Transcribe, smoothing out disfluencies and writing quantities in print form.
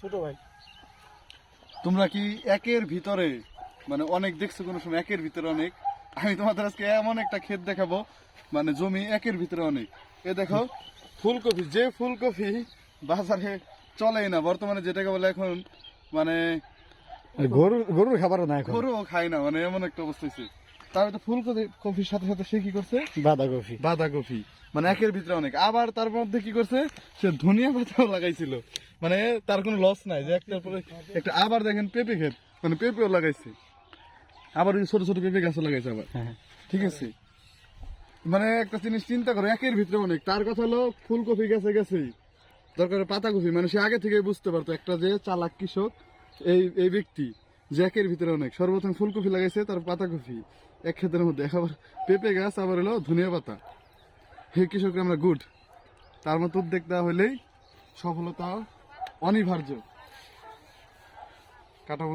ছোট ভাই, তোমরা কি একের ভিতরে মানে অনেক দেখছো কোনো সময়? একের ভিতরে অনেক। আমি তোমাদের আজকে এমন একটা ক্ষেত দেখাবো, মানে জমি একের ভিতরে অনেক। এ দেখো ফুলকপি, যে ফুলকপি বাজারে চলেই না বর্তমানে, যেটাকে বলে এখন মানে গরুর খাবারও না এখন। গরুও খায় না, মানে এমন একটা অবস্থা হয়েছে। তার তো ফুলকপির সাথে সাথে সে কি করছে, বাঁধাকপি। বাঁধাকপি, মানে একের ভিতরে অনেক। আবার তার মধ্যে কি করছে, সে ধনিয়া পাতাও লাগাইছিল, মানে তার কোনো লস নাই যে একটার পরে একটা। আবার দেখেন পেঁপে ক্ষেত, মানে পেঁপেও লাগাইছে, আবার ওই ছোট ছোট পেঁপে গাছও লাগাইছে আবার। ঠিক আছে, মানে একটা জিনিস চিন্তা করো, একের ভিতরে অনেক। তার কথা হলো ফুলকপি গেছে গেছেই, দরকার পাতাকপি, মানে সে আগে থেকে বুঝতে পারতো একটা যে চালাক কৃষক এই ব্যক্তি, যে একের ভিতরে অনেক। সর্বপ্রথম ফুলকপি লাগাইছে, তার পাতাকপি এক ক্ষেতের মধ্যে, আবার পেঁপে গাছ, আবার হলো ধনিয়া পাতা। হে কৃষকরা আমরা গুড। তার মতো উদ্যোক্তা হলেই সফলতা অনিবার্য। কাটা বন্ধ।